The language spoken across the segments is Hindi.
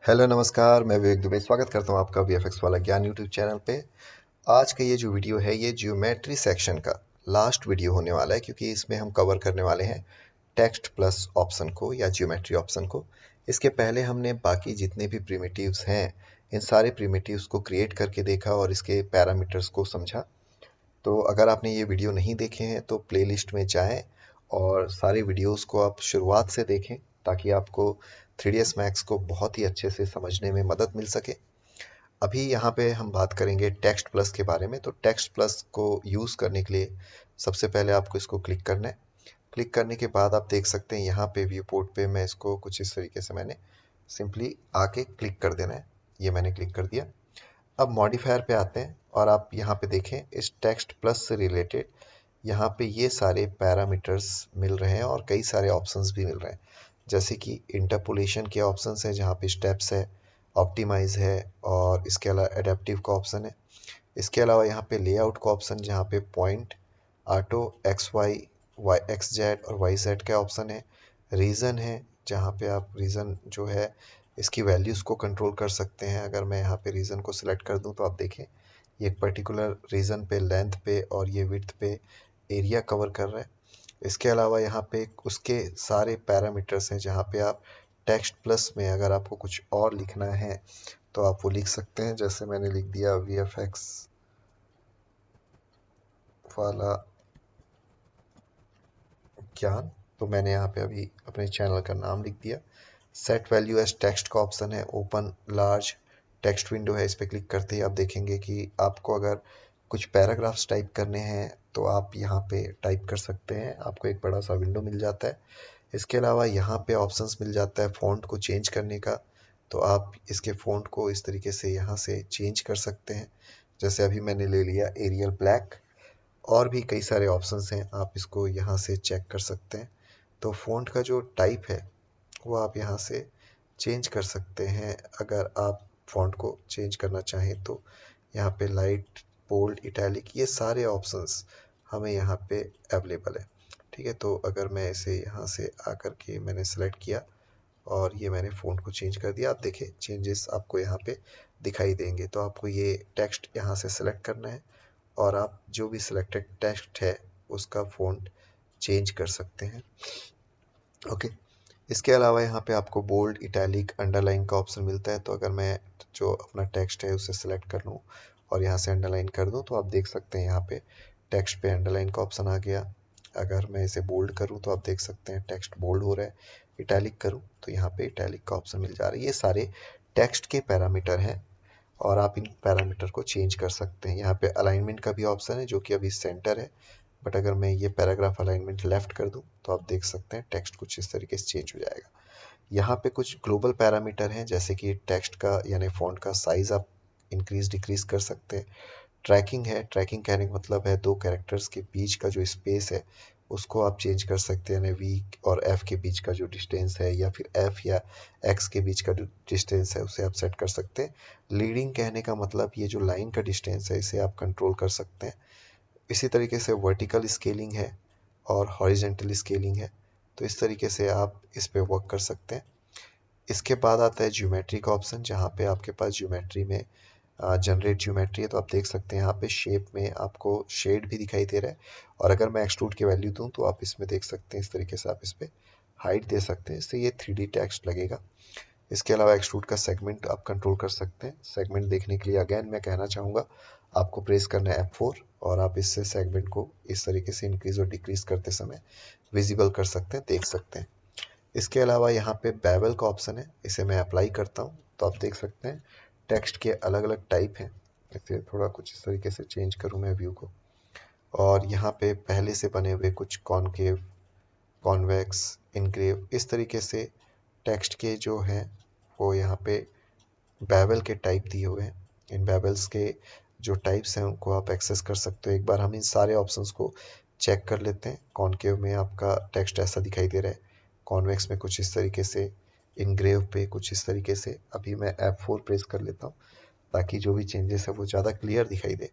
हेलो नमस्कार, मैं विवेक दुबे स्वागत करता हूँ आपका वीएफएक्स वाला ज्ञान यूट्यूब चैनल पे। आज का ये जो वीडियो है ये ज्योमेट्री सेक्शन का लास्ट वीडियो होने वाला है, क्योंकि इसमें हम कवर करने वाले हैं टेक्स्ट प्लस ऑप्शन को या ज्योमेट्री ऑप्शन को। इसके पहले हमने बाकी जितने भी प्रिमिटिव्स हैं इन सारे प्रिमिटिव्स को क्रिएट करके देखा और इसके पैरामीटर्स को समझा। तो अगर आपने ये वीडियो नहीं देखे हैं तो प्लेलिस्ट में जाएं और सारे वीडियोस को आप शुरुआत से देखें, ताकि आपको 3ds मैक्स को बहुत ही अच्छे से समझने में मदद मिल सके। अभी यहाँ पे हम बात करेंगे टेक्स्ट प्लस के बारे में। तो टेक्स्ट प्लस को यूज़ करने के लिए सबसे पहले आपको इसको क्लिक करना है। क्लिक करने के बाद आप देख सकते हैं यहाँ पे व्यू पोर्ट पे मैं इसको कुछ इस तरीके से मैंने सिंपली आके क्लिक कर देना है। ये मैंने क्लिक कर दिया। अब मॉडिफायर पे आते हैं और आप यहाँ पे देखें इस टेक्स्ट प्लस से रिलेटेड यहाँ पे ये सारे पैरामीटर्स मिल रहे हैं और कई सारे ऑप्शंस भी मिल रहे हैं, जैसे कि इंटरपोलेशन के ऑप्शंस हैं जहाँ पे स्टेप्स है, ऑप्टिमाइज है और इसके अलावा एडेप्टिव का ऑप्शन है। इसके अलावा यहाँ पे लेआउट का ऑप्शन जहाँ पे पॉइंट, ऑटो, x y, y x z और वाई जेड का ऑप्शन है। रीजन है जहाँ पे आप रीजन जो है इसकी वैल्यूज़ को कंट्रोल कर सकते हैं। अगर मैं यहाँ पे रीजन को सिलेक्ट कर दूँ तो आप देखें ये एक पर्टिकुलर रीजन पे लेंथ पे और ये विड्थ पे एरिया कवर कर रहा है। इसके अलावा यहाँ पे उसके सारे पैरामीटर्स हैं जहाँ पे आप टेक्स्ट प्लस में अगर आपको कुछ और लिखना है तो आप वो लिख सकते हैं। जैसे मैंने लिख दिया वीएफएक्स वाला ज्ञान, तो मैंने यहाँ पे अभी अपने चैनल का नाम लिख दिया। सेट वैल्यू एज टेक्स्ट का ऑप्शन है, ओपन लार्ज टेक्स्ट विंडो है, इस पर क्लिक करते ही आप देखेंगे कि आपको अगर कुछ पैराग्राफ्स टाइप करने हैं तो आप यहाँ पे टाइप कर सकते हैं, आपको एक बड़ा सा विंडो मिल जाता है। इसके अलावा यहाँ पे ऑप्शंस मिल जाता है फ़ॉन्ट को चेंज करने का, तो आप इसके फ़ॉन्ट को इस तरीके से यहाँ से चेंज कर सकते हैं। जैसे अभी मैंने ले लिया एरियल ब्लैक। और भी कई सारे ऑप्शंस हैं, आप इसको यहाँ से चेक कर सकते हैं। तो फ़ॉन्ट का जो टाइप है वो आप यहाँ से चेंज कर सकते हैं। अगर आप फ़ॉन्ट को चेंज करना चाहें तो यहाँ पे लाइट, बोल्ड, इटैलिक, ये सारे ऑप्शंस हमें यहाँ पे अवेलेबल है। ठीक है, तो अगर मैं इसे यहाँ से आकर के मैंने सेलेक्ट किया और ये मैंने फ़ॉन्ट को चेंज कर दिया, आप देखिए चेंजेस आपको यहाँ पे दिखाई देंगे। तो आपको ये टेक्स्ट यहाँ से सेलेक्ट करना है और आप जो भी सिलेक्टेड टेक्स्ट है उसका फ़ॉन्ट चेंज कर सकते हैं। ओके, इसके अलावा यहाँ पे आपको बोल्ड, इटैलिक, अंडरलाइन का ऑप्शन मिलता है। तो अगर मैं जो अपना टेक्स्ट है उसे सिलेक्ट कर लूँ और यहाँ से अंडरलाइन कर दूँ तो आप देख सकते हैं यहाँ पे टेक्स्ट पे अंडरलाइन का ऑप्शन आ गया। अगर मैं इसे बोल्ड करूँ तो आप देख सकते हैं टेक्स्ट बोल्ड हो रहा है। इटैलिक करूँ तो यहाँ पे इटैलिक का ऑप्शन मिल जा रहा है। ये सारे टेक्स्ट के पैरामीटर हैं और आप इन पैरामीटर को चेंज कर सकते हैं। यहाँ पे अलाइनमेंट का भी ऑप्शन है जो कि अभी सेंटर है, बट अगर मैं ये पैराग्राफ अलाइनमेंट लेफ्ट कर दूं तो आप देख सकते हैं टेक्स्ट कुछ इस तरीके से चेंज हो जाएगा। यहाँ पे कुछ ग्लोबल पैरामीटर हैं, जैसे कि टेक्स्ट का यानी फ़ॉन्ट का साइज़ आप इंक्रीज डिक्रीज कर सकते हैं। ट्रैकिंग है, ट्रैकिंग कहने का मतलब है दो कैरेक्टर्स के बीच का जो स्पेस है उसको आप चेंज कर सकते हैं, यानी वी और एफ के बीच का जो डिस्टेंस है या फिर एफ या एक्स के बीच का जो डिस्टेंस है उसे आप सेट कर सकते हैं। लीडिंग कहने का मतलब ये जो लाइन का डिस्टेंस है इसे आप कंट्रोल कर सकते हैं। इसी तरीके से वर्टिकल स्केलिंग है और हॉरिजेंटल स्केलिंग है, तो इस तरीके से आप इस पे वर्क कर सकते हैं। इसके बाद आता है ज्योमेट्री का ऑप्शन, जहाँ पे आपके पास ज्योमेट्री में जनरेट ज्योमेट्री है। तो आप देख सकते हैं यहाँ पे शेप में आपको शेड भी दिखाई दे रहा है और अगर मैं एक्सट्रूड की वैल्यू दूं तो आप इसमें देख सकते हैं इस तरीके से आप इस पर हाइट दे सकते हैं, इससे ये 3D टेक्स्ट लगेगा। इसके अलावा एक्सट्रूड का सेगमेंट आप कंट्रोल कर सकते हैं। सेगमेंट देखने के लिए अगेन मैं कहना चाहूँगा आपको प्रेस करना है F4 और आप इससे सेगमेंट को इस तरीके से इंक्रीज और डिक्रीज करते समय विजिबल कर सकते हैं, देख सकते हैं। इसके अलावा यहाँ पे बेवल का ऑप्शन है, इसे मैं अप्लाई करता हूँ तो आप देख सकते हैं टेक्स्ट के अलग अलग टाइप हैं। इसे थोड़ा कुछ इस तरीके से चेंज करूँ मैं व्यू को, और यहाँ पे पहले से बने हुए कुछ कॉनकेव, कॉन्वेक्स, इनक्रेव, इस तरीके से टेक्स्ट के जो हैं वो यहाँ पे बेवल के टाइप दिए हुए हैं। इन बेवल्स के जो टाइप्स हैं उनको आप एक्सेस कर सकते हो। एक बार हम इन सारे ऑप्शंस को चेक कर लेते हैं। कॉनकेव में आपका टेक्स्ट ऐसा दिखाई दे रहा है, कॉन्वेक्स में कुछ इस तरीके से, इनग्रेव पे कुछ इस तरीके से। अभी मैं F4 प्रेस कर लेता हूँ ताकि जो भी चेंजेस है वो ज़्यादा क्लियर दिखाई दे।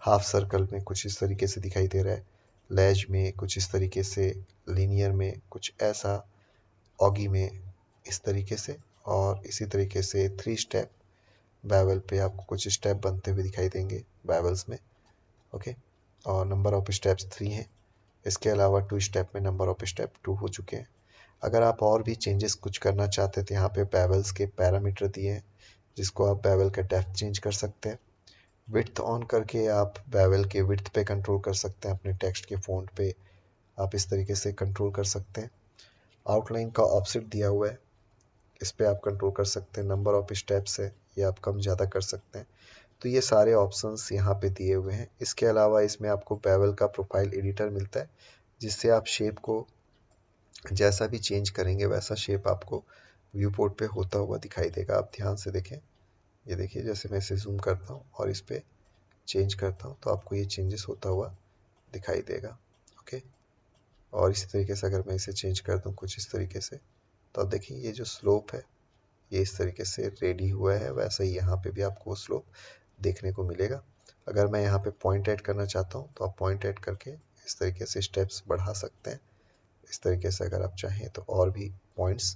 हाफ सर्कल में कुछ इस तरीके से दिखाई दे रहा है, लेज में कुछ इस तरीके से, लीनियर में कुछ ऐसा, ऑगी में इस तरीके से, और इसी तरीके से 3 स्टेप बेवल पे आपको कुछ स्टेप बनते हुए दिखाई देंगे बेवल्स में। ओके, और नंबर ऑफ स्टेप्स 3 हैं। इसके अलावा 2 स्टेप में नंबर ऑफ स्टेप 2 हो चुके हैं। अगर आप और भी चेंजेस कुछ करना चाहते हैं तो यहाँ पे बेवल्स के पैरामीटर दिए हैं, जिसको आप बेवल का डेप्थ चेंज कर सकते हैं। विड्थ ऑन करके आप बेवल के विड्थ पे कंट्रोल कर सकते हैं, अपने टेक्स्ट के फ़ॉन्ट पे आप इस तरीके से कंट्रोल कर सकते हैं। आउटलाइन का ऑफसेट दिया हुआ है, इस पे आप कंट्रोल कर सकते हैं। नंबर ऑफ स्टेप्स है, ये आप कम ज़्यादा कर सकते हैं। तो ये सारे ऑप्शंस यहाँ पे दिए हुए हैं। इसके अलावा इसमें आपको बेवल का प्रोफाइल एडिटर मिलता है, जिससे आप शेप को जैसा भी चेंज करेंगे वैसा शेप आपको व्यू पोर्ट पे होता हुआ दिखाई देगा। आप ध्यान से देखें, ये देखिए, जैसे मैं इसे जूम करता हूँ और इस पे चेंज करता हूँ तो आपको ये चेंजेस होता हुआ दिखाई देगा। ओके, और इसी तरीके से अगर मैं इसे चेंज कर दूँ कुछ इस तरीके से, तो आप देखिए ये जो स्लोप है ये इस तरीके से रेडी हुआ है, वैसा ही यहाँ पे भी आपको स्लोप देखने को मिलेगा। अगर मैं यहाँ पे पॉइंट ऐड करना चाहता हूँ तो आप पॉइंट ऐड करके इस तरीके से स्टेप्स बढ़ा सकते हैं। इस तरीके से अगर आप चाहें तो और भी पॉइंट्स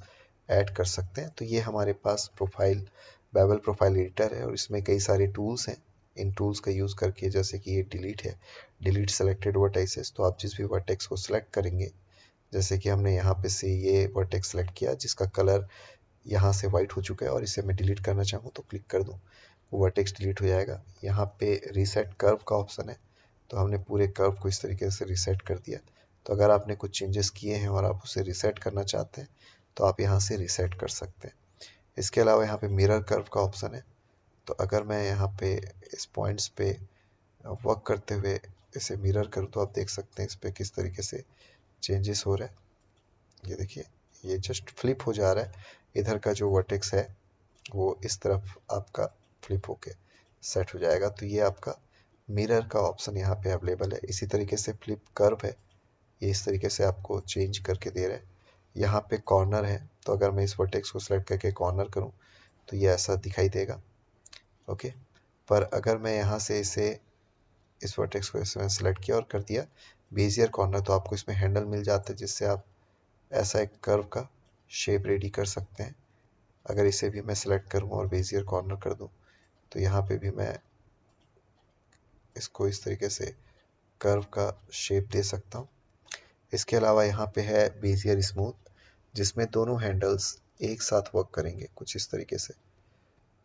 ऐड कर सकते हैं। तो ये हमारे पास बेवल प्रोफाइल एडिटर है और इसमें कई सारे टूल्स हैं। इन टूल्स का यूज़ करके, जैसे कि ये डिलीट है, डिलीट सेलेक्टेड वर्टेक्सेस, तो आप जिस भी वर्टेक्स को सिलेक्ट करेंगे, जैसे कि हमने यहाँ पे से ये वर्टेक्स सेलेक्ट किया जिसका कलर यहाँ से वाइट हो चुका है और इसे मैं डिलीट करना चाहूँ तो क्लिक कर दूँ, वो वर्टेक्स डिलीट हो जाएगा। यहाँ पे रीसेट कर्व का ऑप्शन है, तो हमने पूरे कर्व को इस तरीके से रीसेट कर दिया। तो अगर आपने कुछ चेंजेस किए हैं और आप उसे रीसेट करना चाहते हैं तो आप यहाँ से रीसेट कर सकते हैं। इसके अलावा यहाँ पे मिरर कर्व का ऑप्शन है, तो अगर मैं यहाँ पे इस पॉइंट्स पे वर्क करते हुए इसे मिरर करूँ तो आप देख सकते हैं इस पे किस तरीके से चेंजेस हो रहा है। ये देखिए, ये जस्ट फ्लिप हो जा रहा है, इधर का जो वर्टेक्स है वो इस तरफ आपका फ्लिप होके सेट हो जाएगा। तो ये आपका मिरर का ऑप्शन यहाँ पे अवेलेबल है। इसी तरीके से फ्लिप कर्व है, ये इस तरीके से आपको चेंज करके दे रहा है। यहाँ पे कॉर्नर है, तो अगर मैं इस वर्टेक्स को सिलेक्ट करके कॉर्नर करूँ तो ये ऐसा दिखाई देगा। ओके, पर अगर मैं यहाँ से इस वर्टेक्स को ऐसे मैंने सिलेक्ट किया और कर दिया बेजियर कॉर्नर, तो आपको इसमें हैंडल मिल जाता है जिससे आप ऐसा एक कर्व का शेप रेडी कर सकते हैं। अगर इसे भी मैं सिलेक्ट करूँ और बेजियर कॉर्नर कर दूँ तो यहाँ पे भी मैं इसको इस तरीके से कर्व का शेप दे सकता हूँ। इसके अलावा यहाँ पे है बेजियर स्मूथ, जिसमें दोनों हैंडल्स एक साथ वर्क करेंगे कुछ इस तरीके से।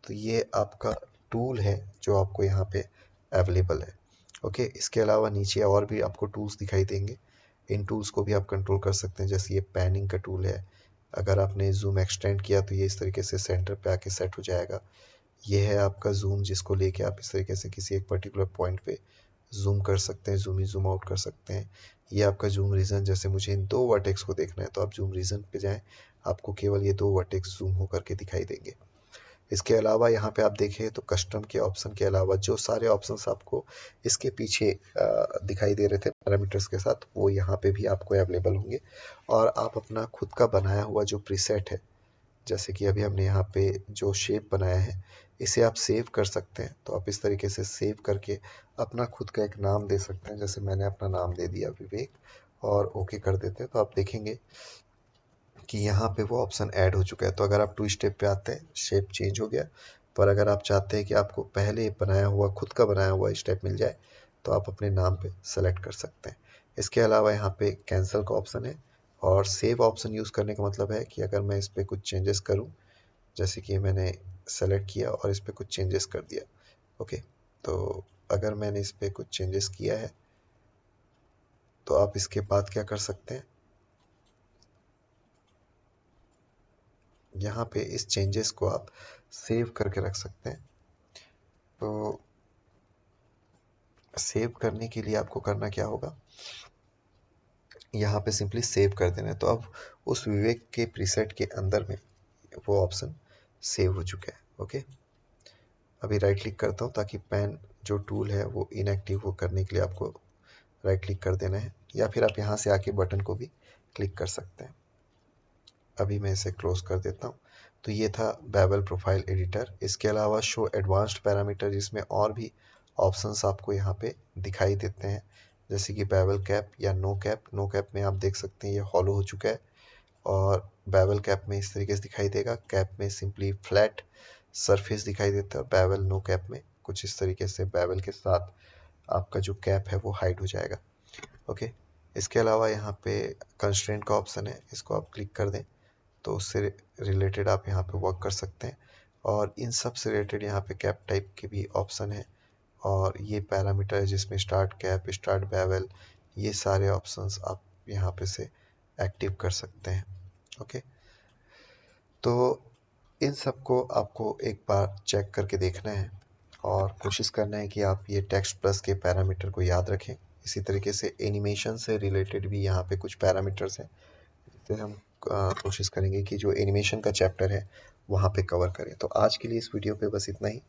तो ये आपका टूल है जो आपको यहाँ पे अवेलेबल है। ओके, इसके अलावा नीचे और भी आपको टूल्स दिखाई देंगे। इन टूल्स को भी आप कंट्रोल कर सकते हैं, जैसे ये पैनिंग का टूल है। अगर आपने जूम एक्सटेंड किया तो ये इस तरीके से सेंटर पे आके सेट हो जाएगा। ये है आपका जूम, जिसको लेके आप इस तरीके से किसी एक पर्टिकुलर पॉइंट पे जूम कर सकते हैं, जूम इन जूम आउट कर सकते हैं। ये आपका जूम रीजन, जैसे मुझे इन 2 वर्टेक्स को देखना है तो आप जूम रीजन पे जाएं, आपको केवल ये 2 वर्टेक्स जूम होकर के दिखाई देंगे। इसके अलावा यहाँ पे आप देखें तो कस्टम के ऑप्शन के अलावा जो सारे ऑप्शंस आपको इसके पीछे दिखाई दे रहे थे पैरामीटर्स के साथ, वो यहाँ पे भी आपको अवेलेबल होंगे। और आप अपना खुद का बनाया हुआ जो प्रीसेट है, जैसे कि अभी हमने यहाँ पे जो शेप बनाया है, इसे आप सेव कर सकते हैं। तो आप इस तरीके से सेव करके अपना खुद का एक नाम दे सकते हैं। जैसे मैंने अपना नाम दे दिया विवेक, और ओके कर देते हैं तो आप देखेंगे कि यहाँ पे वो ऑप्शन ऐड हो चुका है। तो अगर आप 2 स्टेप पे आते हैं, शेप चेंज हो गया। पर अगर आप चाहते हैं कि आपको पहले बनाया हुआ, खुद का बनाया हुआ स्टेप मिल जाए, तो आप अपने नाम पे सेलेक्ट कर सकते हैं। इसके अलावा यहाँ पे कैंसिल का ऑप्शन है, और सेव ऑप्शन यूज़ करने का मतलब है कि अगर मैं इस पर कुछ चेंजेस करूँ, जैसे कि मैंने सेलेक्ट किया और इस पर कुछ चेंजेस कर दिया। ओके, तो अगर मैंने इस पर कुछ चेंजेस किया है तो आप इसके बाद क्या कर सकते हैं, यहाँ पे इस चेंजेस को आप सेव करके रख सकते हैं। तो सेव करने के लिए आपको करना क्या होगा, यहाँ पे सिंपली सेव कर देना है। तो अब उस विवेक के प्रीसेट के अंदर में वो ऑप्शन सेव हो चुका है। ओके, अभी राइट क्लिक करता हूँ ताकि पेन जो टूल है वो इनएक्टिव हो करने के लिए आपको राइट क्लिक कर देना है, या फिर आप यहाँ से आके बटन को भी क्लिक कर सकते हैं। अभी मैं इसे क्लोज कर देता हूँ। तो ये था बेवल प्रोफाइल एडिटर। इसके अलावा शो एडवांस्ड पैरामीटर, जिसमें और भी ऑप्शंस आपको यहाँ पे दिखाई देते हैं, जैसे कि बेवल कैप या नो कैप। नो कैप में आप देख सकते हैं ये हॉलो हो चुका है, और बेवल कैप में इस तरीके से दिखाई देगा। कैप में सिंपली फ्लैट सरफेस दिखाई देता है। बेवल नो कैप में कुछ इस तरीके से बेवल के साथ आपका जो कैप है वो हाइड हो जाएगा। ओके, इसके अलावा यहाँ पे कंस्ट्रेंट का ऑप्शन है, इसको आप क्लिक कर दें तो उससे रिलेटेड आप यहाँ पे वर्क कर सकते हैं। और इन सब से रिलेटेड यहाँ पे कैप टाइप के भी ऑप्शन है और ये पैरामीटर है जिसमें स्टार्ट कैप, स्टार्ट बेवल, ये सारे ऑप्शंस आप यहाँ पे से एक्टिव कर सकते हैं। ओके, तो इन सबको आपको एक बार चेक करके देखना है और कोशिश करना है कि आप ये टेक्स्ट प्लस के पैरामीटर को याद रखें। इसी तरीके से एनिमेशन से रिलेटेड भी यहाँ पे कुछ पैरामीटर्स हैं जिससे हम कोशिश करेंगे कि जो एनिमेशन का चैप्टर है वहाँ पे कवर करें। तो आज के लिए इस वीडियो पे बस इतना ही।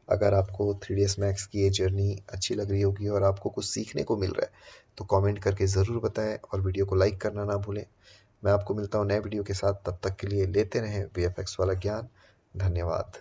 अगर आपको 3ds मैक्स की ये जर्नी अच्छी लग रही होगी और आपको कुछ सीखने को मिल रहा है तो कमेंट करके ज़रूर बताएं और वीडियो को लाइक करना ना भूलें। मैं आपको मिलता हूँ नए वीडियो के साथ, तब तक के लिए लेते रहें VFX वाला ज्ञान। धन्यवाद।